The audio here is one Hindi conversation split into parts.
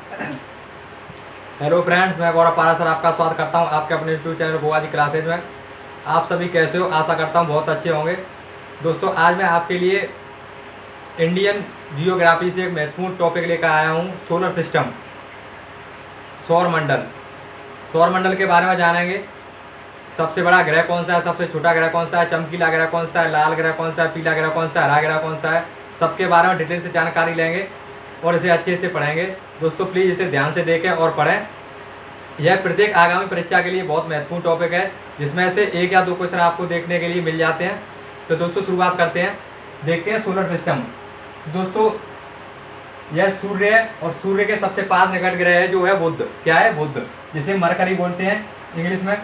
हेलो फ्रेंड्स, मैं गौरव पारा सर आपका स्वागत करता हूं आपके अपने यूट्यूब चैनल गोवा जी क्लासेज में। आप सभी कैसे हो? आशा करता हूं बहुत अच्छे होंगे। दोस्तों, आज मैं आपके लिए इंडियन जियोग्राफी से एक महत्वपूर्ण टॉपिक लेकर आया हूं, सोलर सिस्टम, सौर मंडल। सौर मंडल के बारे में जानेंगे। सबसे बड़ा ग्रह कौन सा है, सबसे छोटा ग्रह कौन सा है, चमकीला ग्रह कौन सा है, लाल ग्रह कौन सा है, पीला ग्रह कौन सा है, हरा ग्रह कौन सा है, सबके बारे में डिटेल से जानकारी लेंगे और इसे अच्छे से पढ़ेंगे। दोस्तों, प्लीज़ इसे ध्यान से देखें और पढ़ें। यह प्रत्येक आगामी परीक्षा के लिए बहुत महत्वपूर्ण टॉपिक है, जिसमें से एक या दो क्वेश्चन आपको देखने के लिए मिल जाते हैं। तो दोस्तों, शुरुआत करते हैं। देखते हैं सोलर सिस्टम। दोस्तों, यह सूर्य है और सूर्य के सबसे पास निकट ग्रह है जो है बुध। क्या है? बुध, जिसे मरकरी बोलते हैं इंग्लिश में।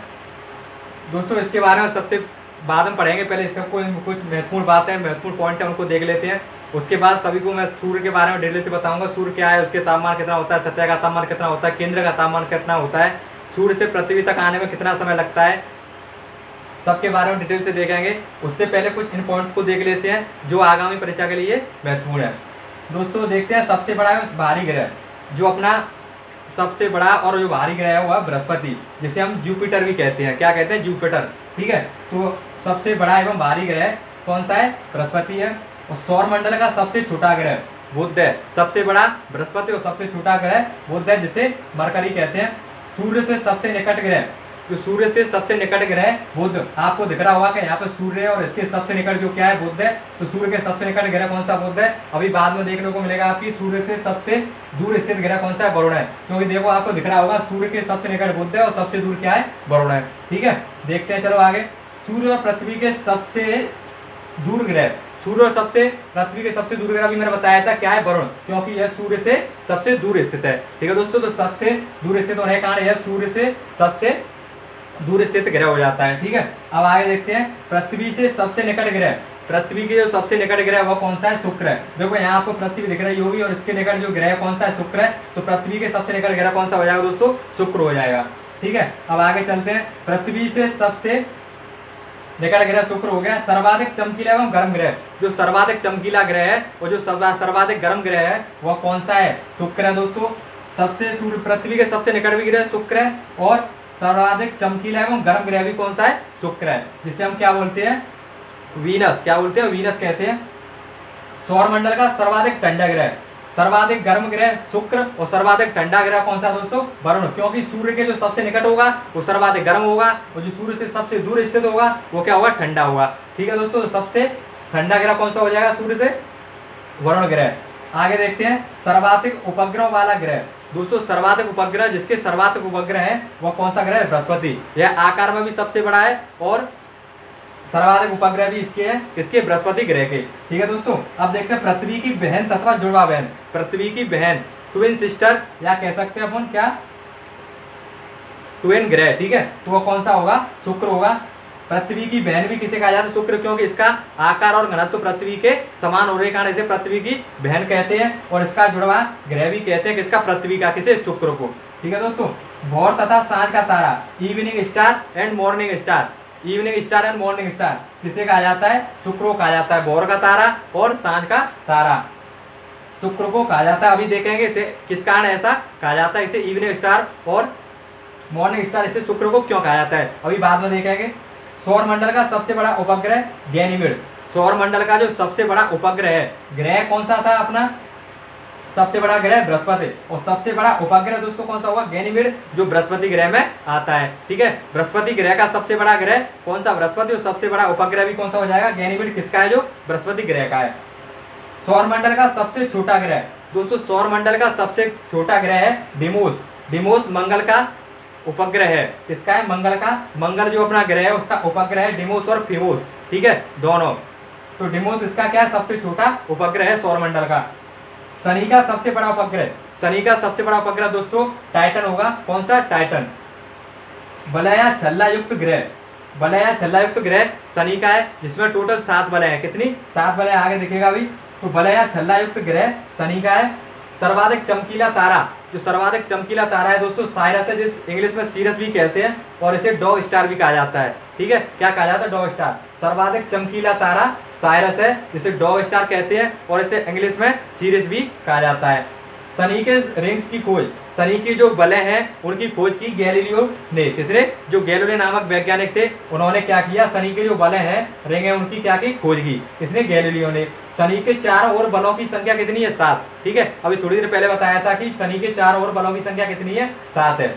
दोस्तों, इसके बारे में सबसे बाद में पढ़ेंगे। पहले इसका कुछ महत्वपूर्ण बात है, महत्वपूर्ण पॉइंट है, उनको देख लेते हैं। उसके बाद सभी को मैं सूर्य के बारे में डिटेल से बताऊंगा। सूर्य क्या है, उसके तापमान कितना होता है, सतह का तापमान कितना होता है, केंद्र का तापमान कितना होता है, सूर्य से पृथ्वी तक आने में कितना समय लगता है, सबके बारे में डिटेल से देखेंगे। उससे पहले कुछ इन पॉइंट को देख लेते हैं जो आगामी परीक्षा के लिए महत्वपूर्ण है। दोस्तों, देखते हैं सबसे बड़ा भारी ग्रह, जो अपना सबसे बड़ा और जो भारी ग्रह है वो है बृहस्पति, जिसे हम जुपिटर भी कहते हैं। क्या कहते हैं? जुपिटर। ठीक है। तो सबसे बड़ा एवं भारी ग्रह कौन सा है? बृहस्पति है। और सौर मंडल का सबसे छोटा ग्रह बुध है। सबसे बड़ा बृहस्पति और सबसे छोटा ग्रह बुध है, जिसे मरकरी कहते हैं। सूर्य से सबसे निकट ग्रह, जो सूर्य से सबसे निकट ग्रह बुध, आपको दिख रहा होगा कि यहाँ पे सूर्य है और इसके सबसे निकट जो क्या है? बुध है। तो सूर्य के सबसे निकट ग्रह कौन सा? बुध है। अभी बाद में देखने को मिलेगा आपकी सूर्य से सबसे दूर स्थित ग्रह कौन सा है? वरुण है। क्योंकि देखो, आपको दिख रहा होगा सूर्य के सबसे निकट बुध है और सबसे दूर क्या है? वरुण है। ठीक है, देखते हैं। चलो आगे। सूर्य और पृथ्वी के सबसे दूर ग्रह, सूर्य और पृथ्वी के सबसे दूर ग्रह भी मैंने बताया था, क्या है? वरुण, क्योंकि यह सूर्य से सबसे दूर स्थित है। ठीक है दोस्तों, तो सबसे दूर स्थित होने के कारण यह सूर्य से सबसे दूर स्थित ग्रह हो जाता है। ठीक है, अब आगे देखते हैं। पृथ्वी से सबसे निकट ग्रह, पृथ्वी के जो सबसे निकट ग्रह वो कौन सा है? शुक्र है। देखो, यहाँ आपको पृथ्वी दिख रही होगी और इसके निकट जो ग्रह कौन सा है? शुक्र है। तो पृथ्वी के सबसे निकट ग्रह कौन सा हो जाएगा दोस्तों? शुक्र हो जाएगा। ठीक है, अब आगे चलते हैं। पृथ्वी से सबसे निकट ग्रह शुक्र हो गया। सर्वाधिक चमकीला एवं गर्म ग्रह, जो सर्वाधिक चमकीला ग्रह है और जो सर्वाधिक गर्म ग्रह है वह कौन सा है? शुक्र है दोस्तों। सबसे पृथ्वी के सबसे निकट भी ग्रह शुक्र है और सर्वाधिक चमकीला एवं गर्म ग्रह भी कौन सा है? शुक्र है, जिसे हम क्या बोलते हैं? वीनस। क्या बोलते हैं? वीनस कहते हैं। सौर मंडल का सर्वाधिक ठंडा ग्रह, सर्वाधिक गर्म ग्रह शुक्र और सर्वाधिक ठंडा ग्रह कौन सा दोस्तों? वरुण, क्योंकि सूर्य के जो सबसे निकट होगा वो सर्वाधिक गर्म होगा और जो सूर्य से सबसे दूर स्थित होगा वो क्या होगा? ठंडा होगा। ठीक है दोस्तों, सबसे ठंडा ग्रह कौन सा हो जाएगा सूर्य से? वरुण ग्रह। आगे देखते हैं। सर्वाधिक उपग्रह वाला ग्रह, दोस्तों सर्वाधिक उपग्रह, जिसके सर्वाधिक उपग्रह है वह कौन सा ग्रह है? बृहस्पति। यह आकार में भी सबसे बड़ा है और सर्वाधिक उपग्रह भी इसके हैं, किसके? बृहस्पति ग्रह के। ठीक है दोस्तों, अब देखते हैं पृथ्वी की बहन तथा जुड़वा बहन, पृथ्वी की बहन, ट्विन सिस्टर, या कह सकते हैं अपन क्या? ट्विन ग्रह। ठीक है, तो वो कौन सा होगा? शुक्र होगा। पृथ्वी की बहन भी किसे कहा जाता है? शुक्र, क्योंकि इसका आकार और घनत्व पृथ्वी के समान होने के कारण इसे पृथ्वी की बहन कहते हैं और इसका जुड़वा ग्रह भी कहते हैं, किसका? पृथ्वी का। किसे? शुक्र को। ठीक है दोस्तों, भोर तथा सांझ का तारा, evening star and morning star, evening star and morning star किसे कहा जाता है? शुक्र को कहा जाता है। भोर का तारा और सांझ का तारा शुक्र को कहा जाता है। अभी देखेंगे इसे किस कारण ऐसा कहा जाता है, इसे इवनिंग स्टार और मॉर्निंग स्टार, इसे शुक्र को क्यों कहा जाता है, अभी बाद में देखेंगे। सौर मंडल का सबसे बड़ा उपग्रह गैनीमेड, सौर मंडल का जो सबसे बड़ा उपग्रह है, ग्रह कौन सा था अपना? सबसे बड़ा ग्रह बृहस्पति और सबसे बड़ा उपग्रह दोस्तों कौन सा होगा? गैनीमेड, जो बृहस्पति ग्रह में आता है। ठीक है, बृहस्पति ग्रह का सबसे बड़ा ग्रह कौन सा? बृहस्पति। और सबसे बड़ा उपग्रह भी कौन सा हो जाएगा? गैनीमेड, किसका है? जो बृहस्पति ग्रह का है। सौर मंडल का सबसे छोटा ग्रह, दोस्तों सौर मंडल का सबसे छोटा ग्रह है डिमोस। डिमोस मंगल का उपग्रह है, किसका है? मंगल का। मंगल जो अपना ग्रह है उसका उपग्रह है डिमोस और फिमोस। ठीक है, दोनों। तो डिमोस इसका क्या है? सबसे छोटा उपग्रह है सौर मंडल का। शनि का सबसे बड़ा उपग्रह, शनि का सबसे बड़ा उपग्रह दोस्तों टाइटन होगा। कौन सा? टाइटन। वलय या छल्ला युक्त ग्रह, वलय या छल्ला युक्त ग्रह शनि का है, जिसमें टोटल 7 वलय है। कितनी? 7 वलय, आगे दिखेगा अभी। तो वलय या छल्ला युक्त ग्रह शनि का है। सर्वाधिक चमकीला तारा, जो सर्वाधिक चमकीला तारा है दोस्तों साइरस है, जिस इंग्लिश में सीरस भी कहते हैं और इसे डॉग स्टार भी कहा जाता है। ठीक है, क्या कहा जाता है? Dog star. सर्वाधिक चमकीला तारा साइरस है, जिसे डॉग स्टार कहते हैं और इसे इंग्लिश में सीरस भी कहा जाता है। शनि के रिंग्स की खोज, शनि की जो वलय हैं उनकी खोज की गैलीलियो ने। किसने? जो गैलीलियो नामक वैज्ञानिक थे, उन्होंने क्या किया, शनि के जो वलय हैं, रिंग है, उनकी क्या की खोज की। किसने? गैलीलियो ने। शनि के चारों ओर बलों की संख्या कितनी है? 7। ठीक है, अभी थोड़ी देर पहले बताया था कि शनि के चारों ओर बलों की संख्या कितनी है? 7 है।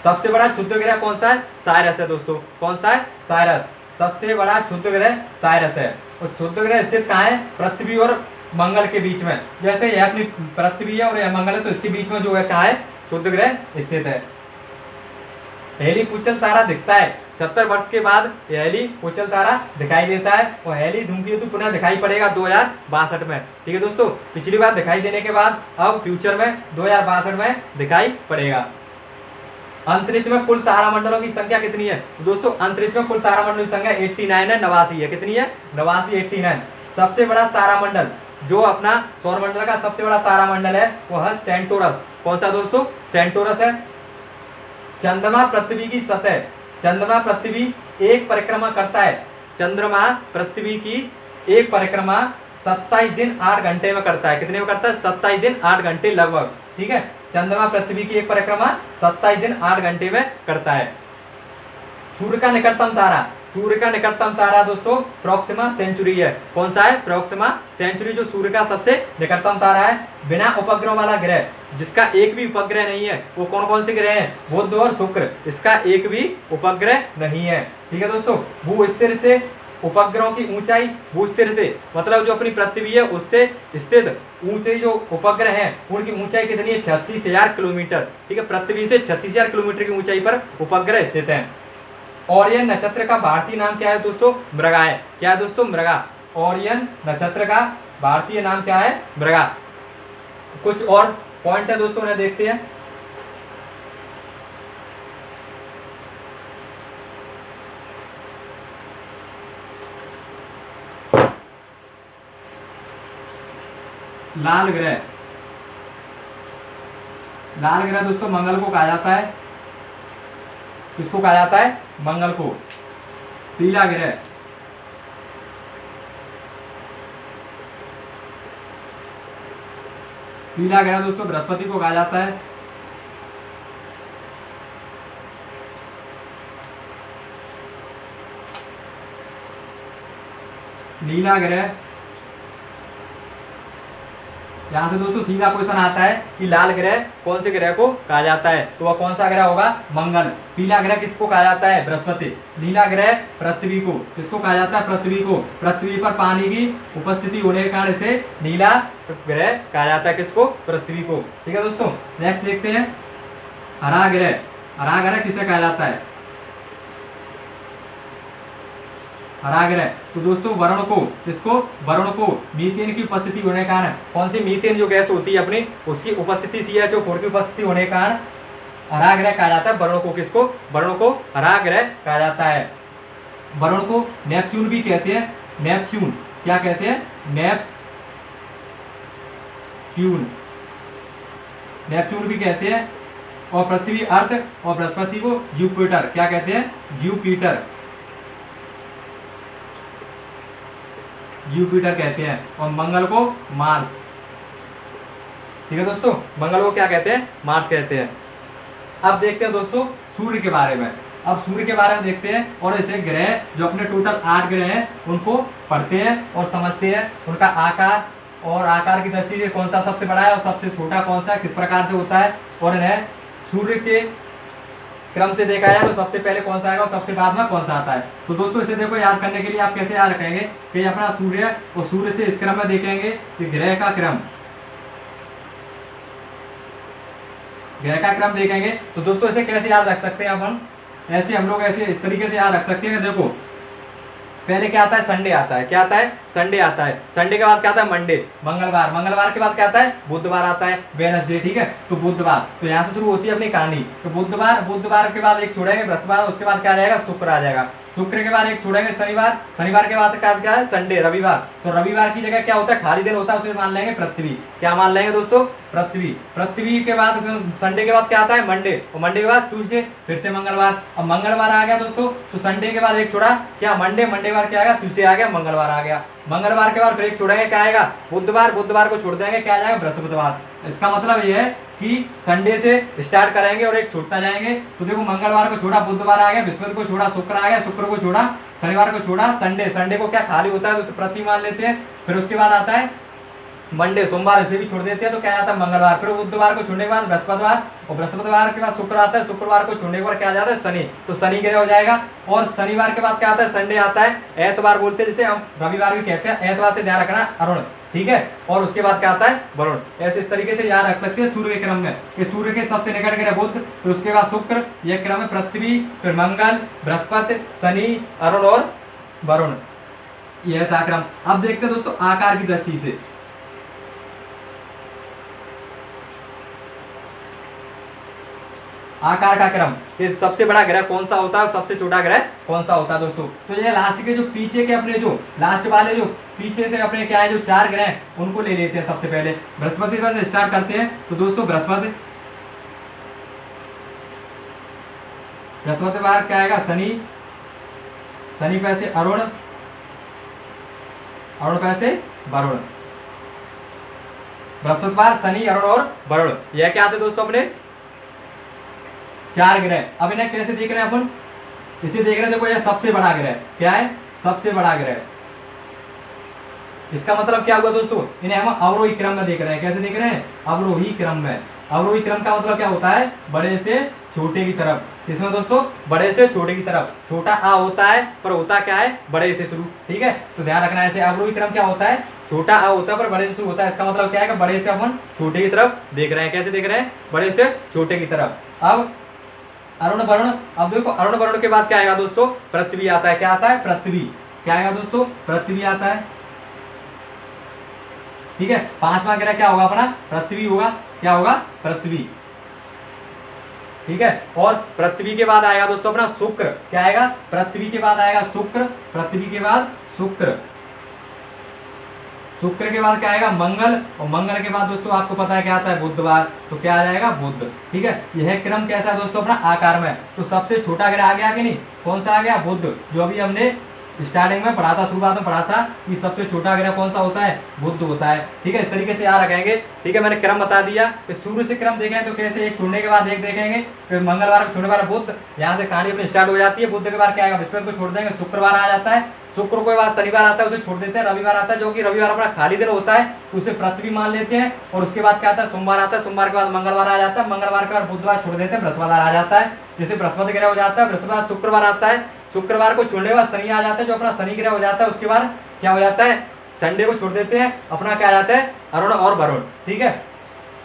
सबसे बड़ा क्षुद्र ग्रह कौन सा है? साइरस है दोस्तों। कौन सा है? साइरस। सबसे बड़ा क्षुद्र ग्रह साइरस है। और क्षुद्र ग्रह स्थित कहाँ है? पृथ्वी और मंगल के बीच में। जैसे यह अपनी पृथ्वी है और यह मंगल है, तो इसके बीच में जो है कहाँ है? क्षुद्र ग्रह स्थित है। हेलीपुचल तारा दिखता है 70 वर्ष के बाद, हेलीपुचल तारा दिखाई देता है। और हेली धूमकेतु पुनः दिखाई पड़ेगा 2062 में। ठीक है दोस्तों, पिछली बार दिखाई देने के बाद अब फ्यूचर में 2062 में दिखाई पड़ेगा। अंतरिक्ष में कुल तारामंडलों की संख्या कितनी है? दोस्तों अंतरिक्ष में कुल तारामंडलों की संख्या 89 है, 89 है। कितनी है? 89, 89। सबसे बड़ा तारामंडल जो अपना सौरमंडल का सबसे बड़ा तारामंडल है वो है सेंटोरस। कौन सा दोस्तों? सेंटोरस है। चंद्रमा पृथ्वी की सतह, चंद्रमा पृथ्वी एक परिक्रमा करता है। चंद्रमा पृथ्वी की एक परिक्रमा 27 दिन 8 घंटे में करता है। कितने में करता है? 27 दिन 8 घंटे लगभग। ठीक है, चंद्रमा पृथ्वी की एक परिक्रमा 27 दिन 8 घंटे में करता है। सूर्य का निकटतम तारा, सूर्य का निकटतम तारा दोस्तों प्रोक्सिमा सेंचुरी है। कौन सा है? प्रोक्सिमा सेंचुरी जो सूर्य का सबसे निकटतम तारा है। बिना उपग्रह वाला ग्रह जिसका एक भी उपग्रह नहीं है वो कौन कौन से ग्रह हैं? बुध और शुक्र। इसका एक भी उपग्रह नहीं है। ठीक है दोस्तों, भू स्थिर से उपग्रहों की ऊंचाई, भू स्थिर से मतलब जो अपनी पृथ्वी है उससे स्थित ऊंचे जो उपग्रह हैं उनकी ऊंचाई कितनी है? 36,000 किलोमीटर। ठीक है, पृथ्वी से 36,000 किलोमीटर की ऊंचाई पर उपग्रह स्थित हैं। ओरियन नक्षत्र का भारतीय नाम क्या है दोस्तों? मृगा है। क्या है दोस्तों? मृगा। ओरियन नक्षत्र का भारतीय नाम क्या है? मृगा। कुछ और पॉइंट है दोस्तों, उन्हें देखते हैं। लाल ग्रह, लाल ग्रह दोस्तों मंगल को कहा जाता है। किसको कहा जाता है? मंगल को। पीला ग्रह, पीला ग्रह दोस्तों बृहस्पति को कहा जाता है। नीला ग्रह, यहां से दोस्तों सीधा क्वेश्चन आता है कि लाल ग्रह कौन से ग्रह को कहा जाता है, तो वह कौन सा ग्रह होगा? मंगल। पीला ग्रह किसको कहा जाता है? बृहस्पति। नीला ग्रह पृथ्वी को। किसको कहा जाता है? पृथ्वी को। पृथ्वी पर पानी की उपस्थिति होने के कारण इसे नीला ग्रह कहा जाता है। किसको? पृथ्वी को। ठीक है दोस्तों, नेक्स्ट देखते हैं हरा ग्रह। हरा ग्रह किसे कहा जाता है? हरा ग्रह, तो दोस्तों वरुण को। किसको? वरुण को। मीथेन की उपस्थिति होने के कारण, कौन सी? मीथेन जो गैस होती है अपनी उसकी उपस्थिति CH4 की उपस्थिति होने के कारण हरा ग्रह कहा जाता है वरुण को। किसको? वरुण को हरा ग्रह कहा जाता है। वरुण को नेपच्यून भी कहते हैं। नेपच्यून, क्या कहते हैं? नेपच्यून, नेपच्यून भी कहते हैं। और पृथ्वी अर्थ और बृहस्पति को जुपिटर, क्या कहते हैं? जुपिटर, जुपिटर कहते हैं। और मंगल को मार्स। ठीक है दोस्तों, मंगल को क्या कहते हैं? मार्स कहते हैं। अब देखते हैं दोस्तों सूर्य के बारे में। अब सूर्य के बारे में देखते हैं और ऐसे ग्रह जो अपने टोटल 8 ग्रह हैं उनको पढ़ते हैं और समझते हैं, उनका आकार और आकार की दृष्टि से कौन सा सबसे बड़ा है और सबसे छोटा कौन सा है, किस प्रकार से होता है। और इन्हें सूर्य के क्रम से देखा जाए तो सबसे पहले कौन सा आएगा और सबसे बाद में कौन सा आता है। तो दोस्तों इसे देखो, याद करने के लिए आप कैसे याद रखेंगे कि अपना सूर्य और सूर्य से इस क्रम में देखेंगे कि ग्रह का क्रम, ग्रह का क्रम देखेंगे। तो दोस्तों इसे कैसे याद रख सकते हैं हम ऐसे हम लोग ऐसे इस तरीके से याद रख सकते हैं। देखो पहले क्या आता है? संडे आता है। क्या आता है? संडे आता है। संडे के बाद क्या आता है? मंडे, मंगलवार। मंगलवार के बाद क्या आता है? बुधवार आता है, वेडनेसडे। ठीक है, तो बुधवार, तो यहाँ से शुरू होती है अपनी कहानी। तो बुधवार, बुधवार के बाद एक छोड़ेंगे बृहस्पतिवार, उसके बाद क्या आ जाएगा? शुक्र आ जाएगा। शुक्र के बाद एक छोड़ेंगे शनिवार, शनिवार के बाद क्या है? संडे, रविवार। तो रविवार की जगह क्या होता है? खाली दिन होता है, उसे मान लेंगे पृथ्वी। क्या मान लेंगे दोस्तों? पृथ्वी। पृथ्वी के बाद संडे के बाद क्या आता है? मंडे, और मंडे के बाद ट्यूसडे, फिर से मंगलवार। अब मंगलवार आ गया दोस्तों, तो संडे के बाद एक छोड़ा क्या? मंडे, मंडे के बाद क्या आएगा? ट्यूसडे आ गया, मंगलवार आ गया। मंगलवार के बाद फिर एक छोड़ेंगे, क्या आएगा? बुधवार, बुधवार को छोड़ देंगे, क्या आ जाएगा? बृहस्पतिवार। इसका मतलब ये है कि संडे से स्टार्ट करेंगे और एक छोड़ता जाएंगे। तो देखो मंगलवार को छोड़ा, बुधवार आ गया, बृहस्पति को छोड़ा, शुक्र आ गया, शुक्र को छोड़ा, शनिवार को छोड़ा, संडे, संडे को क्या खाली होता है तो पृथ्वी मान लेते हैं। फिर उसके बाद आता है मंडे, सोमवार इसे भी छोड़ देते हैं तो क्या आता है? मंगलवार। फिर बुधवार को छोड़ने के बाद बृहस्पतिवार, और बृहस्पतिवार के बाद शुक्र आता है, शुक्रवार को छोड़ने के बाद क्या आ जाता है? शनि, तो शनि ग्रह हो जाएगा। और शनिवार के बाद क्या आता है? संडे आता है। एतवार बोलते हैं, जिसे हम रविवार भी कहते हैं। एतवार से ध्यान रखना अरुण, ठीक है। और उसके बाद क्या आता है? वरुण। ऐसे इस तरीके से याद रख सकते हैं सूर्य के क्रम में कि सूर्य के सबसे निकट ग्रह बुध, फिर उसके बाद शुक्र, यह क्रम है पृथ्वी, फिर मंगल, बृहस्पति, शनि, अरुण और वरुण, यह था क्रम। अब देखते हैं दोस्तों आकार की दृष्टि से। आकार का क्रम, ये सबसे बड़ा ग्रह कौन सा होता है और सबसे छोटा ग्रह कौन सा होता है दोस्तों? तो ये लास्ट के जो पीछे के अपने जो लास्ट वाले जो पीछे से अपने क्या है जो 4 ग्रह उनको ले लेते हैं। सबसे पहले बृहस्पति से स्टार्ट करते हैं। तो दोस्तों बृहस्पति, बृहस्पतिवार क्या आएगा? शनि, शनि पे से अरुण, अरुण पे से वरुण। बृहस्पतिवार, शनि, अरुण और वरुण, यह क्या आते दोस्तों? अपने 4 ग्रह। अब इन्हें कैसे देख रहे हैं अपन? इसे देख रहे हैं, देखो यह सबसे बड़ा ग्रह क्या है? सबसे बड़ा ग्रह। इसका मतलब क्या हुआ दोस्तों? इन्हें हम अवरोही क्रम में देख रहे हैं। कैसे देख रहे हैं? अवरोही क्रम में। अवरोही क्रम का मतलब क्या होता है? बड़े से छोटे की तरफ। इसमें दोस्तों बड़े से छोटे की तरफ, छोटा आ होता है पर होता क्या है? बड़े से शुरू, ठीक है। तो ध्यान रखना ऐसे अवरोही क्रम क्या होता है? छोटा आ होता है पर बड़े से शुरू होता है। इसका मतलब क्या है कि बड़े से अपन छोटे की तरफ देख रहे हैं। कैसे देख रहे हैं? बड़े से छोटे की तरफ। अब अरुण वरुण, अब देखो अरुण वरुण के बाद क्या आएगा दोस्तों? पृथ्वी आता है। क्या आता है? पृथ्वी। क्या आएगा दोस्तों? पृथ्वी आता है, ठीक है। 5वां ग्रह क्या होगा अपना? पृथ्वी होगा। क्या होगा? पृथ्वी, ठीक है। और पृथ्वी के बाद आएगा दोस्तों अपना शुक्र। क्या आएगा? पृथ्वी के बाद आएगा शुक्र, पृथ्वी के बाद शुक्र, शुक्र के बाद क्या आएगा? मंगल, और मंगल के बाद दोस्तों आपको पता है क्या आता है? बुधवार। तो क्या आ जाएगा? बुध, ठीक है। यह क्रम कैसा है दोस्तों? अपना आकार में। तो सबसे छोटा ग्रह आ गया कि नहीं? कौन सा आ गया? बुध, जो अभी हमने स्टार्टिंग में पढ़ा था, शुरुआत में पढ़ा था कि सबसे छोटा ग्रह कौन सा होता है? बुध होता है, ठीक है। इस तरीके से याद रखेंगे, ठीक है। मैंने क्रम बता दिया कि सूर्य से क्रम देखें तो कैसे, एक छोड़ने के बाद एक देखेंगे, फिर मंगलवार को छोड़ने वाला बुध, यहाँ से कहानी अपनी स्टार्ट हो जाती है। बुध के बाद क्या आएगा? बृहस्पति को छोड़ देंगे, शुक्रवार आ जाता है, शुक्र के बाद शनिवार आता है, उसे छोड़ देते हैं, रविवार आता है, जो कि रविवार अपना खाली दिन होता है, तो उसे पृथ्वी मान लेते हैं। और उसके बाद क्या आता है? सोमवार आता है, सोमवार के बाद मंगलवार आ जाता है, मंगलवार के बाद बुधवार छोड़ देते हैं, बृहस्पतिवार आ जाता है, जैसे बृहस्पति ग्रह हो जाता है। बृहस्पतिवार शुक्रवार आता है, शुक्रवार को छोड़ने के बाद शनि आ जाता है, जो अपना शनि ग्रह हो जाता है। उसके बाद क्या हो जाता है? संडे को छोड़ देते हैं, अपना क्या आ जाता है? अरुण और वरुण, ठीक है।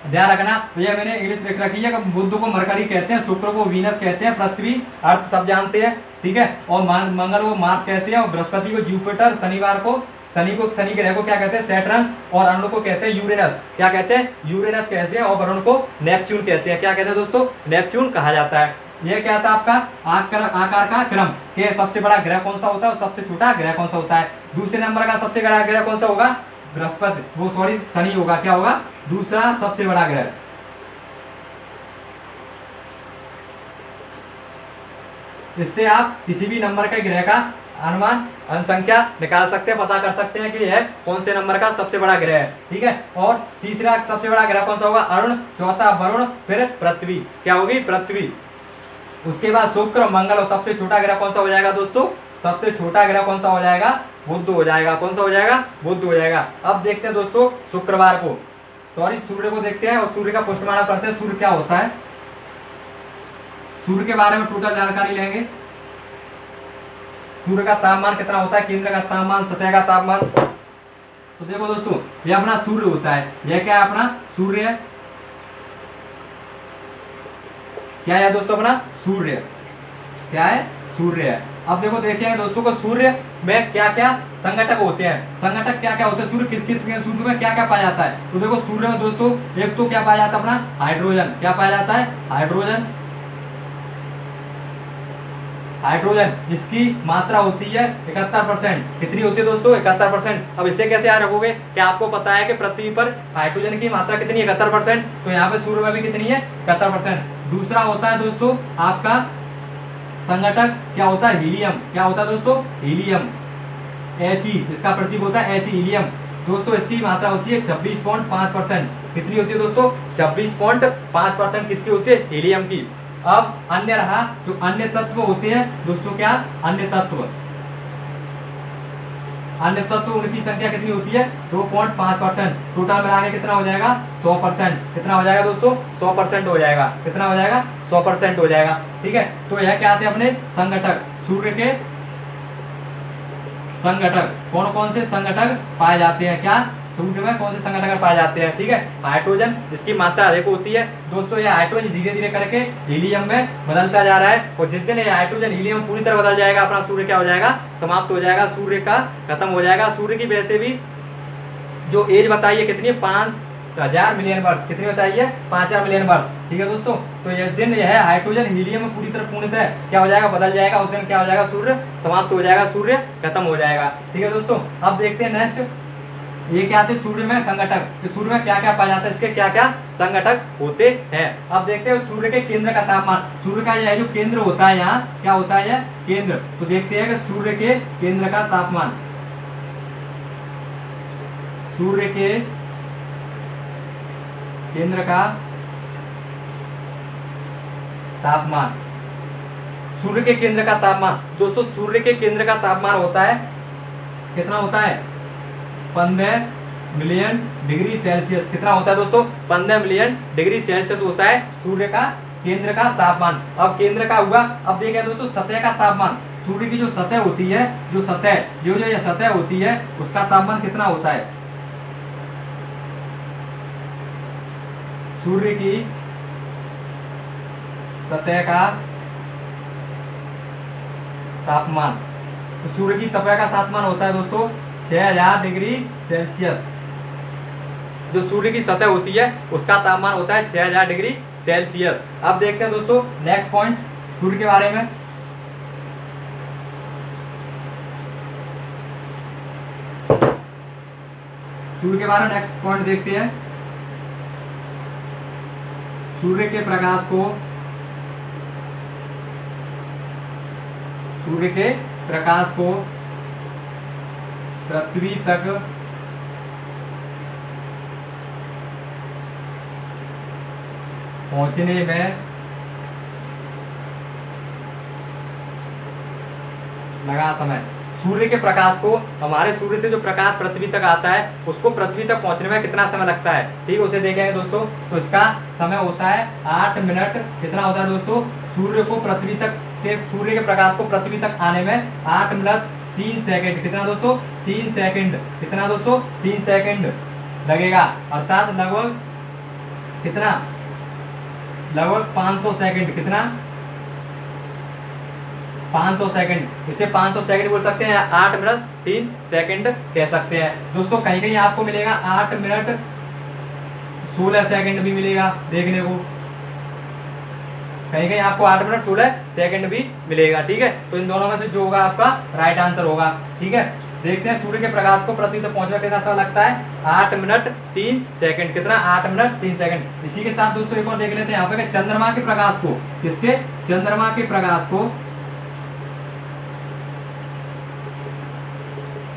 ध्यान रखना, तो ये मैंने इंग्लिश लिख रखी है कि बुध को मरकरी कहते हैं, शुक्र को वीनस कहते हैं, पृथ्वी अर्थ सब जानते हैं, ठीक है। और मंगल को मार्स कहते हैं, और बृहस्पति को जुपिटर, शनिवार को शनि ग्रह को क्या कहते हैं? सैटर्न, और अरुण को कहते हैं यूरेनस। क्या कहते हैं? यूरेनस कहते हैं। और वरुण को नेपच्यून कहते हैं। क्या कहते हैं दोस्तों? नेपच्यून कहा जाता है। यह क्या था आपका आकार का क्रम के सबसे बड़ा ग्रह कौन सा होता है और सबसे छोटा ग्रह कौन सा होता है। दूसरे नंबर का सबसे बड़ा ग्रह कौन सा होगा? बृहस्पति, वो सॉरी शनि होगा। क्या होगा? दूसरा सबसे बड़ा ग्रह। इससे आप किसी भी नंबर के ग्रह का अनुमान संख्या निकाल सकते हैं, पता कर सकते हैं कि यह कौन से नंबर का सबसे बड़ा ग्रह है, ठीक है। और तीसरा सबसे बड़ा ग्रह कौन सा होगा? अरुण, चौथा वरुण, फिर पृथ्वी। क्या होगी? पृथ्वी। उसके बाद शुक्र, मंगल, और सबसे छोटा ग्रह कौन सा हो जाएगा दोस्तों? सबसे छोटा ग्रह कौन सा हो जाएगा? बुध हो जाएगा। कौन सा हो जाएगा? बुध हो जाएगा। अब देखते हैं दोस्तों शुक्रवार को, सॉरी सूर्य को देखते हैं और सूर्य का पुष्टमार्ग करते हैं। सूर्य क्या होता है? सूर्य के बारे में टोटल जानकारी लेंगे। सूर्य का तापमान कितना होता है? केंद्र का तापमान, सतह का तापमान। तो देखो दोस्तों, ये अपना सूर्य होता है। यह क्या है? अपना सूर्य है। क्या है दोस्तों? अपना सूर्य। क्या है? सूर्य है। अब देखो देखेंगे दोस्तों को सूर्य में क्या क्या संघटक होते हैं। संघटक क्या क्या होते हैं? सूर्य किस किस सूर्य में क्या क्या पाया जाता है? तो देखो सूर्य में दोस्तों एक तो क्या पाया जाता है? अपना हाइड्रोजन। क्या पाया जाता है? हाइड्रोजन। हाइड्रोजन जिसकी मात्रा होती है 71%। कितनी होती है दोस्तों? 71%। अब इससे कैसे याद रखोगे? क्या आपको पता है कि पृथ्वी पर हाइड्रोजन की मात्रा कितनी है? 71%। तो यहाँ पे सूर्य में भी कितनी है? 71%। दूसरा होता है दोस्तों आपका संगठक, क्या होता है? हीलियम। क्या होता है दोस्तों? हीलियम, He, इसका प्रतीक होता है He, हीलियम। दोस्तों इसकी मात्रा होती है 26.5%। कितनी होती है दोस्तों? 26.5% किसकी होती है? हीलियम की। अब अन्य रहा, जो अन्य तत्व होते हैं दोस्तों, क्या अन्य तत्व? अन्य तत्व उनकी संख्या कितनी होती है? 2.5%। टोटल मिला के कितना हो जाएगा? 100%। कितना हो जाएगा दोस्तों? 100% हो जाएगा। कितना हो जाएगा? 100% हो जाएगा। ठीक है, तो यह क्या थे अपने संगठक, सूर्य के संगठक। कौन कौन से संगठक पाए जाते हैं? क्या सूर्य में कौन से संगठक पाए जाते हैं? ठीक है, हाइड्रोजन जिसकी मात्रा अधिक होती है। दोस्तों यह हाइड्रोजन धीरे धीरे करके हीलियम में बदलता जा रहा है, और जिस दिन यह हाइड्रोजन हीलियम पूरी तरह बदल जाएगा, अपना सूर्य क्या हो जाएगा? समाप्त हो जाएगा, सूर्य का खत्म हो जाएगा। सूर्य की वैसे भी जो एज बताइए कितनी है? 5000 मिलियन वर्ष। कितनी बताइए? 5000 मिलियन वर्ष। ठीक है दोस्तों, तो यह दिन यह है हाइड्रोजन हीलियम में पूरी तरह पूर्णतः क्या हो जाएगा? बदल जाएगा। उस दिन क्या हो जाएगा? सूर्य समाप्त हो जाएगा, सूर्य खत्म हो जाएगा। ठीक है दोस्तों, अब देखते हैं नेक्स्ट, ये क्या थे? सूर्य में संगठक। तो सूर्य में क्या क्या पाया जाता है? इसके क्या क्या संगठक होते हैं? अब देखते हैं सूर्य के केंद्र का तापमान। सूर्य का यह जो केंद्र होता है, यहाँ क्या होता है? यह केंद्र। तो देखते हैं कि सूर्य के केंद्र का तापमान, सूर्य के केंद्र का तापमान, सूर्य के केंद्र का तापमान। दोस्तों सूर्य के केंद्र का तापमान होता है, कितना होता है? 15 मिलियन डिग्री सेल्सियस। कितना होता है दोस्तों? 15 मिलियन डिग्री सेल्सियस होता है सूर्य का केंद्र का तापमान। अब केंद्र का हुआ, अब देखें दोस्तों सतह का तापमान। सूर्य की जो सतह होती है, जो सतह जो जो ये सतह होती है, उसका तापमान कितना होता है? सूर्य की सतह का तापमान, तो सूर्य की सतह का तापमान होता है दोस्तों 6000 डिग्री सेल्सियस। जो सूर्य की सतह होती है उसका तापमान होता है 6000 डिग्री सेल्सियस। अब देखते हैं दोस्तों नेक्स्ट पॉइंट सूर्य के बारे में। सूर्य के बारे में नेक्स्ट पॉइंट देखते हैं। सूर्य के प्रकाश को, सूर्य के प्रकाश को पृथ्वी तक पहुंचने में लगा समय। सूर्य के प्रकाश को, हमारे सूर्य से जो प्रकाश पृथ्वी तक आता है, उसको पृथ्वी तक पहुंचने में कितना समय लगता है? ठीक है, उसे देखेंगे दोस्तों। तो इसका समय होता है 8 मिनट। कितना होता है दोस्तों? सूर्य को पृथ्वी तक के, सूर्य के प्रकाश को पृथ्वी तक आने में 8 मिनट 3 सेकंड। कितना दोस्तों? 3 सेकंड। कितना दोस्तों? 3 सेकंड लगेगा, अर्थात लगभग कितना? लगभग 500 सेकंड। कितना? 500 सेकंड। इसे 500 सेकंड बोल सकते हैं, 8 मिनट 3 सेकंड कह सकते हैं। दोस्तों कहीं कहीं आपको मिलेगा 8 मिनट 16 सेकंड भी मिलेगा देखने को, कहीं कहीं आपको 8 मिनट 16 सेकंड भी मिलेगा। ठीक है, तो इन दोनों में से जो होगा आपका राइट आंसर होगा। ठीक है, देखते हैं सूर्य के प्रकाश को पृथ्वी तक पहुंचने में कितना समय लगता है? 8 मिनट 3 सेकंड। कितना? 8 मिनट 3 सेकंड। इसी के साथ दोस्तों एक और देख लेते हैं यहाँ पे चंद्रमा के प्रकाश को। किसके? चंद्रमा के प्रकाश को,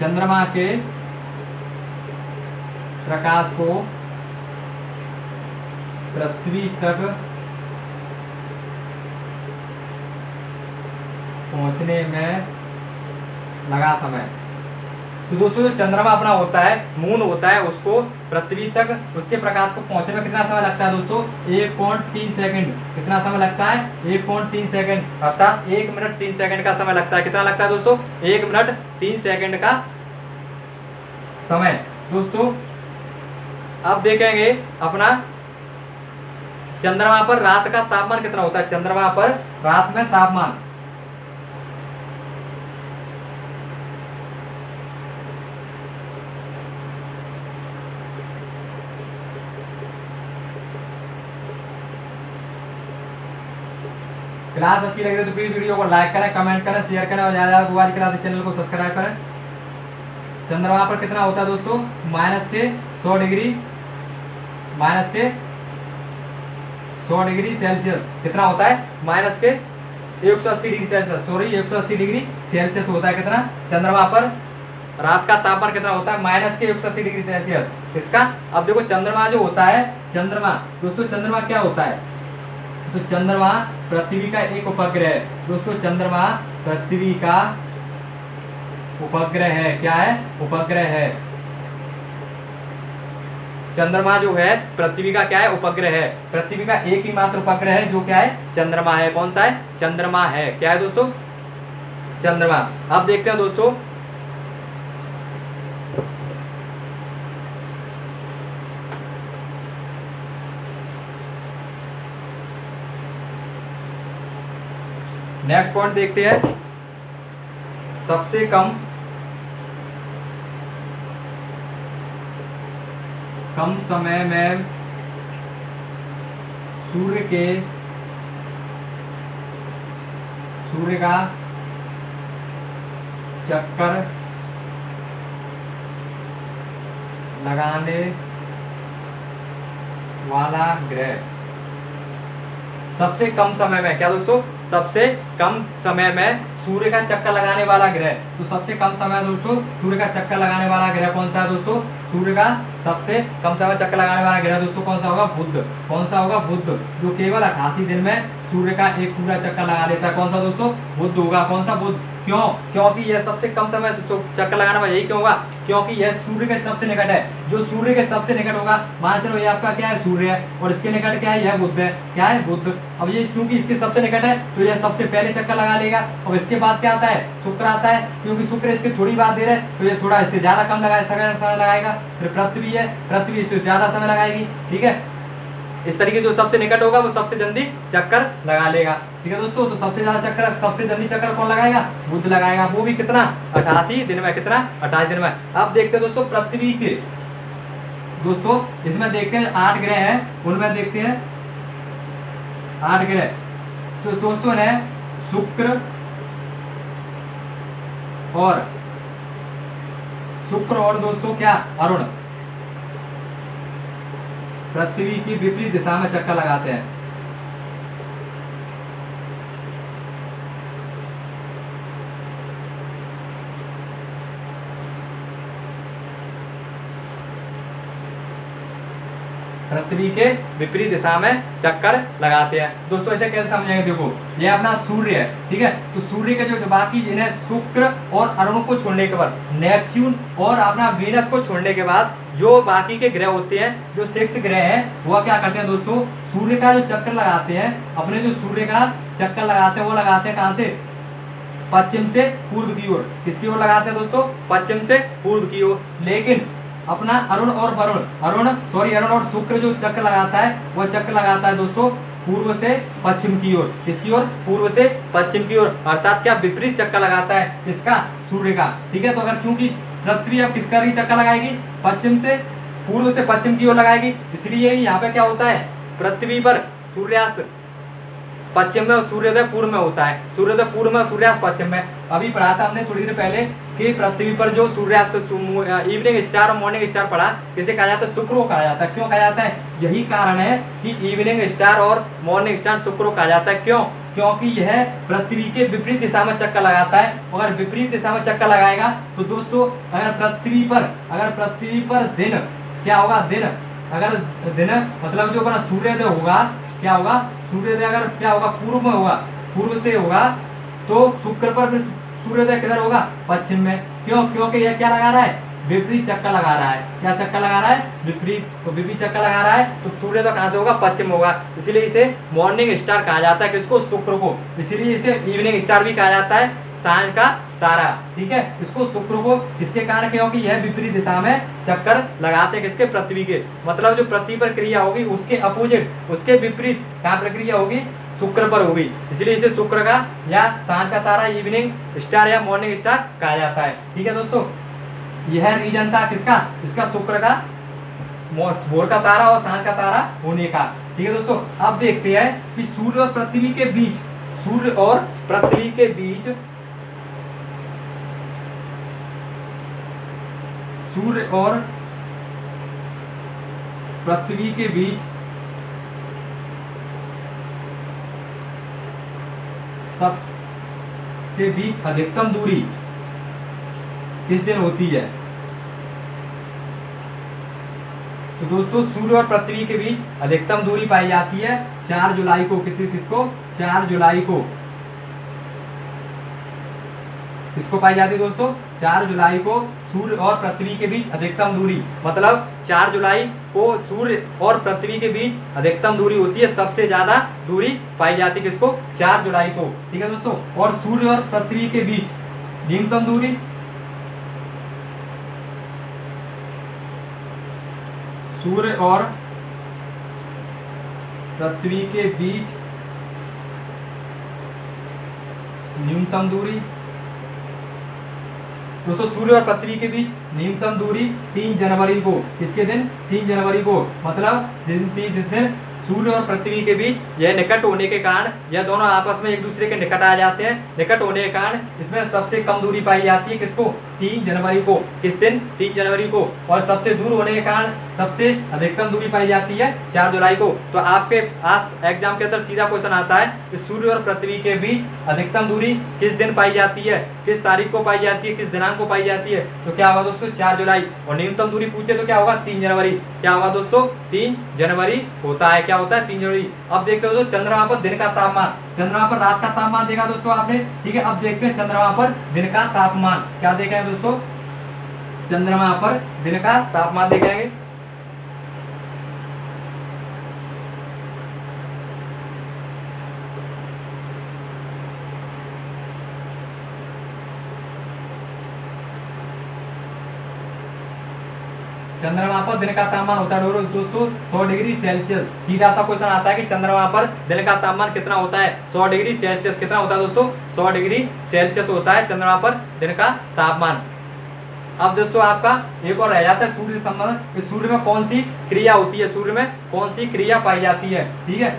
चंद्रमा के प्रकाश को पृथ्वी तक पहुंचने में लगा समय। तो दोस्तों जो चंद्रमा अपना होता है, मून होता है, उसको पृथ्वी तक उसके प्रकाश को पहुंचने में कितना समय लगता है दोस्तों? 1.3 सेकंड। कितना समय लगता है? 1.3 सेकंड, अर्थात 1 मिनट 3 सेकंड का समय लगता है। कितना लगता है दोस्तों? 1 मिनट 3 सेकंड का समय। दोस्तों अब देखेंगे अपना चंद्रमा पर रात का तापमान कितना होता है। चंद्रमा पर रात में तापमान, क्लास अच्छी लगी तो प्लीज वीडियो को लाइक करें, कमेंट करें, शेयर करें और ज़्यादा गोवा की क्लासेस चैनल को सब्सक्राइब करें। चंद्रमा पर कितना होता है दोस्तों? माइनस के 100 डिग्री, माइनस के 100 डिग्री सेल्सियस कितना होता है? माइनस के 180 degree Celsius, sorry 180 degree Celsius होता है कितना चंद्रमा पर। रात का तापमान कितना होता है? माइनस के 180 डिग्री सेल्सियस इसका। अब देखो चंद्रमा जो होता है, चंद्रमा दोस्तों, चंद्रमा क्या होता है? तो चंद्रमा पृथ्वी का एक उपग्रह है दोस्तों। चंद्रमा पृथ्वी का उपग्रह है। क्या है? उपग्रह है। चंद्रमा जो है पृथ्वी का क्या है? उपग्रह है। पृथ्वी का एक ही मात्र उपग्रह है जो क्या है? चंद्रमा है। कौन सा है? चंद्रमा है। क्या है दोस्तों? चंद्रमा। अब देखते हैं दोस्तों, नेक्स्ट पॉइंट देखते हैं। सबसे कम समय में सूर्य का चक्कर लगाने वाला ग्रह। सबसे कम समय में क्या दोस्तों? सबसे कम समय में सूर्य का चक्कर लगाने वाला ग्रह। तो सबसे कम समय दोस्तों सूर्य का चक्कर लगाने वाला ग्रह कौन सा है दोस्तों? सूर्य का सबसे कम समय चक्कर लगाने वाला ग्रह दोस्तों कौन सा होगा? बुध। कौन सा होगा? बुध, जो केवल 88 दिन में सूर्य का एक पूरा चक्कर लगा लेता है। कौन सा दोस्तों? बुध होगा। कौन सा? बुध। क्यों? क्योंकि यह सबसे कम समय चक्कर लगाने वाला, यही क्यों होगा? क्योंकि यह सूर्य के सबसे निकट है। जो सूर्य के सबसे निकट होगा, मान चलो ये आपका क्या है? सूर्य है, और इसके निकट क्या है? यह बुध है। क्या है? बुध। अब ये क्योंकि इसके सबसे निकट है तो यह सबसे पहले चक्कर लगा लेगा। और इसके बाद क्या आता है? शुक्र आता है, क्योंकि शुक्र इसके थोड़ी बात दे रहे हैं तो ये थोड़ा इससे ज्यादा कम समय लगाएगा। फिर पृथ्वी है, पृथ्वी इससे ज्यादा समय लगाएगी। ठीक है, इस तरीके जो सबसे निकट होगा वो सबसे जल्दी चक्कर लगा लेगा। ठीक है दोस्तों, तो सबसे ज्यादा चक्कर, सबसे जल्दी चक्कर कौन लगाएगा? बुध लगाएगा। वो भी कितना? 88 दिन में। कितना? 88 दिन में। अब देखते हैं दोस्तों पृथ्वी के, दोस्तों इसमें देखते हैं 8 ग्रह हैं, उनमें देखते हैं 8 ग्रह। तो दोस्तों ने शुक्र और दोस्तों क्या? अरुण पृथ्वी की विपरीत दिशा में चक्कर लगाते हैं। पृथ्वी के विपरीत दिशा में चक्कर लगाते हैं। दोस्तों इसे कैसे समझेंगे? देखो ये अपना सूर्य है, ठीक है, तो सूर्य के जो बाकी जिन्हें शुक्र और अरुण को छोड़ने के बाद, नेपच्यून और अपना वीनस को छोड़ने के बाद जो बाकी के ग्रह होते हैं, जो 6 ग्रह हैं, वह क्या करते हैं दोस्तों? सूर्य का जो चक्कर लगाते हैं, अपने जो सूर्य का चक्कर लगाते हैं वो लगाते हैं कहाँ से? पश्चिम से पूर्व की ओर। किसकी ओर लगाते हैं दोस्तों? पश्चिम से पूर्व की ओर। लेकिन अपना अरुण और शुक्र जो चक्र लगाता है वह चक्र लगाता है दोस्तों पूर्व से पश्चिम की ओर। किसकी ओर? पूर्व से पश्चिम की ओर, अर्थात क्या? विपरीत चक्कर लगाता है। किसका? सूर्य का। ठीक है, तो अगर क्योंकि पृथ्वी अब किसका ही चक्कर लगाएगी? पश्चिम से पूर्व से पश्चिम की ओर लगाएगी, इसलिए यहाँ पे क्या होता है? पृथ्वी पर सूर्यास्त पश्चिम में और सूर्योदय पूर्व में होता है। सूर्योदय पूर्व में, सूर्यास्त पश्चिम में। अभी पढ़ा था हमने थोड़ी देर पहले कि पृथ्वी पर जो सूर्यास्त, इवनिंग स्टार और मॉर्निंग स्टार पढ़ा, किसे कहा जाता है? शुक्र को कहा जाता है। क्यों कहा जाता है? यही कारण है कि इवनिंग स्टार और मॉर्निंग स्टार शुक्र को कहा जाता है। क्यों? क्योंकि यह पृथ्वी के विपरीत दिशा में चक्कर लगाता है। अगर विपरीत दिशा में चक्कर लगाएगा तो दोस्तों अगर पृथ्वी पर दिन क्या होगा? दिन मतलब जो अपना सूर्योदय होगा, क्या होगा? सूर्योदय अगर क्या होगा? पूर्व में होगा, पूर्व से होगा, तो शुक्र पर फिर सूर्योदय किधर होगा? पश्चिम में। क्यों? क्योंकि यह क्या लगा रहा है? विपरीत चक्कर लगा रहा है। क्या चक्कर लगा रहा है? विपरीत। तो विपरीत चक्कर लगा रहा है तो सूर्योदय कहाँ से होगा? पश्चिम होगा। इसीलिए इसे मॉर्निंग स्टार कहा जाता है। किसको? शुक्र को। इसीलिए इसे इवनिंग स्टार भी कहा जाता है, सांझ का तारा। ठीक है, इसको शुक्र को किसके कारण? क्योंकि यह विपरीत दिशा में चक्कर लगाते हैं। किसके? पृथ्वी के। मतलब जो पृथ्वी पर क्रिया होगी उसके अपोजिट, उसके विपरीत क्या प्रक्रिया होगी? शुक्र पर होगी। इसलिए इसे शुक्र का या सांझ का तारा, इवनिंग स्टार या मॉर्निंग स्टार कहा जाता है। ठीक है दोस्तों, यह रीजन था किसका? इसका शुक्र का, भोर का तारा और सांझ का तारा होने का। ठीक है दोस्तों, अब देखते हैं कि सूर्य और पृथ्वी के बीच, सूर्य और पृथ्वी के बीच, सूर्य और पृथ्वी के बीच सब के बीच अधिकतम दूरी किस दिन होती है? तो दोस्तों सूर्य और पृथ्वी के बीच अधिकतम दूरी पाई जाती है 4 जुलाई को। किसको? 4 जुलाई को। किसको पाई जाती है दोस्तों? 4 जुलाई को सूर्य और पृथ्वी के बीच अधिकतम दूरी, मतलब 4 जुलाई को सूर्य और पृथ्वी के बीच अधिकतम दूरी होती है, सबसे ज्यादा दूरी पाई जाती है किसको? 4 जुलाई को। ठीक है दोस्तों। और सूर्य और पृथ्वी के बीच न्यूनतम दूरी, सूर्य और पृथ्वी के बीच न्यूनतम दूरी, दोस्तों सूर्य और पृथ्वी के बीच न्यूनतम दूरी 3 जनवरी को। किसके दिन? 3 जनवरी को। मतलब जिस दिन सूर्य और पृथ्वी के बीच यह निकट होने के कारण, यह दोनों आपस में एक दूसरे के निकट आ जाते हैं, निकट होने के कारण इसमें सबसे कम दूरी पाई जाती है किसको? 3 जनवरी को। किस दिन? 3 जनवरी को। और सबसे दूर होने के कारण सबसे अधिकतम दूरी पाई जाती है 4 जुलाई को। तो आपके आज एग्जाम के अंदर सीधा क्वेश्चन आता है कि सूर्य और पृथ्वी के बीच अधिकतम दूरी किस दिन पाई जाती है, किस तारीख को पाई जाती है, किस दिनांक को पाई जाती है? तो क्या होगा दोस्तों? 4 जुलाई। और न्यूनतम दूरी पूछे तो क्या होगा? 3 जनवरी। क्या होगा दोस्तों? 3 जनवरी होता है। क्या होता है? 3 जनवरी। अब देखते हो दोस्तों चंद्रमा पर दिन का तापमान, चंद्रमा पर रात का तापमान देखा दोस्तों आपने, ठीक है। अब देखते हैं चंद्रमा पर दिन का तापमान। क्या देखा है दोस्तों? चंद्रमा पर दिन का तापमान देखेंगे। चंद्रमा पर दिन का तापमान होता है दोस्तों 100 डिग्री सेल्सियस। सीधा सा क्वेश्चन आता है कि चंद्रमा पर दिन का तापमान कितना होता है? 100 डिग्री सेल्सियस। कितना होता है दोस्तों? 100 डिग्री सेल्सियस होता है चंद्रमा पर दिन का तापमान। अब दोस्तों आपका एक और रह जाता है सूर्य से संबंधित। सूर्य में कौन सी क्रिया होती है, सूर्य में कौन सी क्रिया पाई जाती है? ठीक है।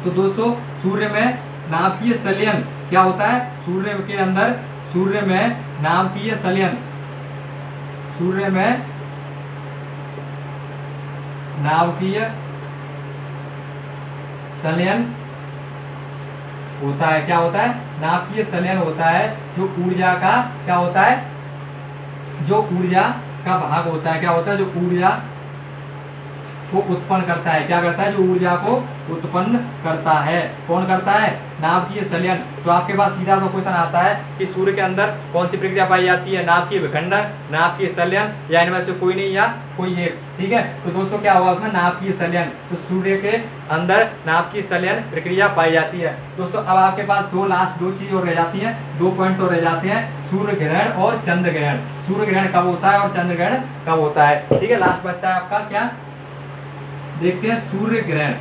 तो दोस्तों सूर्य में नाभिकीय संलयन क्या होता है? सूर्य के अंदर, सूर्य में नाभिकीय संलयन, सूर्य में नाभिकीय संलयन होता है। क्या होता है? नाभिकीय संलयन होता है, जो ऊर्जा का क्या होता है? जो ऊर्जा का भाग होता है। क्या होता है? जो ऊर्जा को उत्पन्न करता है। क्या करता है? जो ऊर्जा को उत्पन्न करता है। कौन करता है? नाभिकीय संलयन। तो आपके पास सीधा सा क्वेश्चन आता है कि सूर्य के अंदर कौन सी प्रक्रिया पाई जाती है? नाभिकीय विखंडन, नाभिकीय संलयन, या इनमें से कोई नहीं, या कोई एक। ठीक है। तो दोस्तों क्या होगा उसमें? नाभिकीय संलयन। तो सूर्य के अंदर नाभिकीय संलयन प्रक्रिया पाई जाती है। दोस्तों अब आपके पास दो चीज और रह जाती है, 2 पॉइंट और रह जाते हैं, सूर्य ग्रहण और चंद्र ग्रहण। सूर्य ग्रहण कब होता है और चंद्र ग्रहण कब होता है? ठीक है। लास्ट बचता है आपका क्या? देखते हैं सूर्य ग्रहण।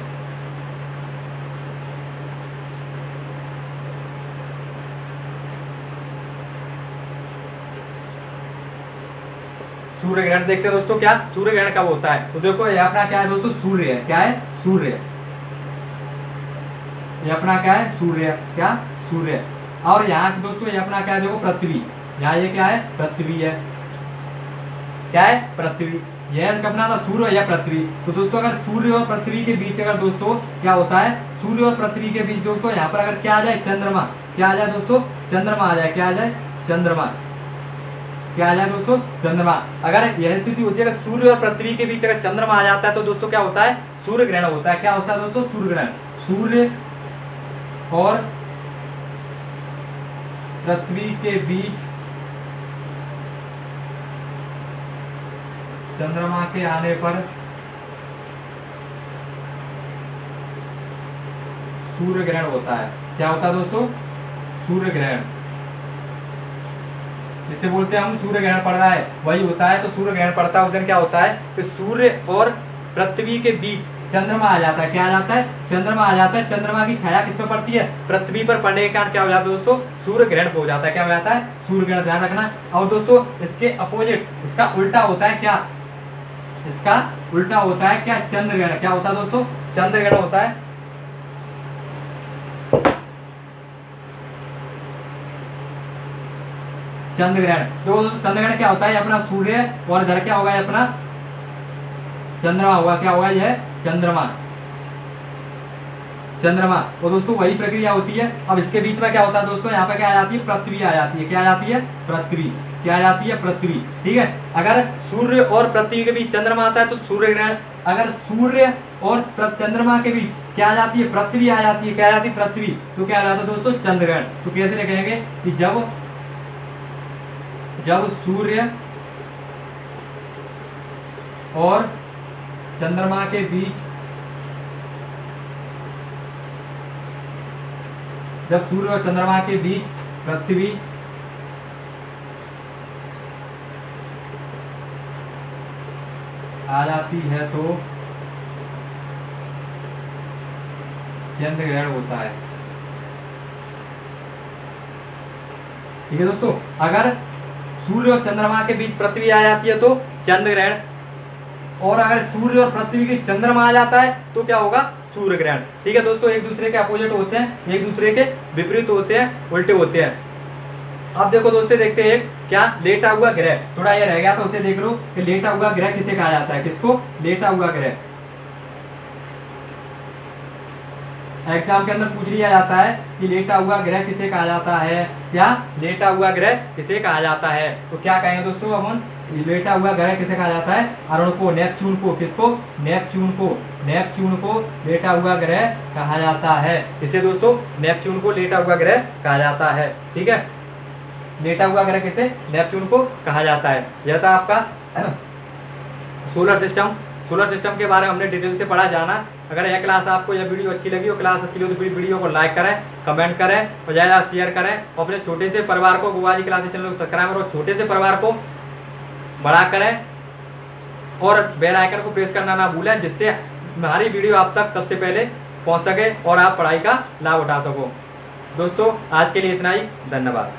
सूर्य ग्रहण देखते हैं दोस्तों। क्या सूर्य ग्रहण कब होता है? तो देखो ये अपना क्या है दोस्तों? सूर्य है। क्या है? सूर्य। ये अपना क्या है? सूर्य। क्या? सूर्य। और यहाँ दोस्तों ये अपना क्या है? देखो पृथ्वी। यहाँ ये क्या है? पृथ्वी है। क्या है? पृथ्वी। यह अपना था सूर्य या पृथ्वी। तो दोस्तों अगर सूर्य और पृथ्वी के बीच अगर दोस्तों क्या होता है? सूर्य और पृथ्वी के बीच दोस्तों यहाँ पर अगर क्या आ जाए? चंद्रमा। क्या आ जाए दोस्तों? चंद्रमा आ जाए। क्या आ जाए? चंद्रमा। क्या आ जाए दोस्तों? चंद्रमा। अगर यह स्थिति होती है, अगर सूर्य और पृथ्वी के बीच अगर चंद्रमा आ जाता है तो दोस्तों क्या होता है? सूर्य ग्रहण होता है। क्या होता है दोस्तों? सूर्य ग्रहण। सूर्य और पृथ्वी के बीच चंद्रमा के आने पर सूर्य ग्रहण होता है। क्या होता है दोस्तों? सूर्य ग्रहण। जिसे बोलते हैं हम सूर्य ग्रहण पड़ रहा है वही होता है। तो सूर्य ग्रहण पड़ता है उस दिन क्या होता है कि सूर्य और पृथ्वी के बीच चंद्रमा आ जाता है। क्या आ जाता है? चंद्रमा आ जाता है। चंद्रमा की छाया किस पर पड़ती है? पृथ्वी पर पड़ने के कारण क्या हो जाता है दोस्तों? सूर्य ग्रहण हो जाता है। क्या हो जाता है? सूर्य ग्रहण। ध्यान रखना। और दोस्तों इसके अपोजिट, इसका उल्टा होता है क्या? इसका उल्टा होता है क्या? चंद्र ग्रहण। क्या होता है दोस्तों? चंद्र ग्रहण होता है। चंद्र ग्रहण। तो दोस्तों चंद्र ग्रहण क्या होता है, अपना सूर्य और इधर क्या होगा, अपना चंद्रमा होगा, क्या होगा, यह चंद्रमा, चंद्रमा। और दोस्तों वही प्रक्रिया होती है। अब इसके बीच में क्या होता है दोस्तों, यहाँ पे क्या आ जाती है, पृथ्वी आ जाती है, क्या आ जाती है, पृथ्वी, क्या आ जाती है, पृथ्वी। ठीक है, अगर सूर्य और पृथ्वी के बीच चंद्रमा आता है तो सूर्य ग्रहण। अगर सूर्य और चंद्रमा के बीच क्या आ जाती है, पृथ्वी आ जाती है, क्या आ जाती है, पृथ्वी, तो क्या आ जाता है दोस्तों, चंद्र ग्रहण। तो कैसे लिखेंगे कि जब सूर्य और चंद्रमा के बीच, जब सूर्य और चंद्रमा के बीच पृथ्वी आ जाती है तो चंद्र ग्रहण होता है। ठीक है दोस्तों, अगर सूर्य और चंद्रमा के बीच पृथ्वी आ जाती है तो चंद्र ग्रहण, और अगर सूर्य और पृथ्वी के चंद्रमा आ जाता है तो क्या होगा, सूर्य ग्रहण। ठीक है दोस्तों, एक दूसरे के अपोजिट होते हैं, एक दूसरे के विपरीत होते हैं, उल्टे होते हैं। अब देखो दोस्तों, देखते हैं क्या लेटा हुआ ग्रह, थोड़ा ये रह गया तो उसे देख लो कि लेटा हुआ ग्रह किसे कहा जाता है, किसको, लेटा हुआ ग्रह। एग्जाम के अंदर पूछ लिया जाता है कि लेटा हुआ ग्रह किसे कहा जाता है, क्या लेटा हुआ ग्रह किसे कहा जाता है, तो क्या कहेंगे दोस्तों अपन, लेटा हुआ ग्रह किसे कहा जाता है, अरुण को, नेपच्यून को, किसको, नेपच्यून को, नेपच्यून को लेटा हुआ ग्रह कहा जाता है। इसे दोस्तों नेपच्यून को लेटा हुआ ग्रह कहा जाता है। ठीक है, लेटा हुआ ग्रह किसे, नेपच्यून को कहा जाता है। यह था आपका सोलर सिस्टम। सोलर सिस्टम के बारे में हमने डिटेल से पढ़ा जाना। अगर यह क्लास आपको, यह वीडियो अच्छी लगी हो, क्लास अच्छी लगी तो वीडियो को लाइक करें, कमेंट करें और ज़्यादा शेयर करें, और अपने छोटे से परिवार को गोवा जी क्लासेस चैनल को सब्सक्राइब करो, छोटे से परिवार को बड़ा करें और बेल आइकन को प्रेस करना ना भूलें, जिससे हमारी वीडियो आप तक सबसे पहले पहुंच सके और आप पढ़ाई का लाभ उठा सको। दोस्तों आज के लिए इतना ही, धन्यवाद।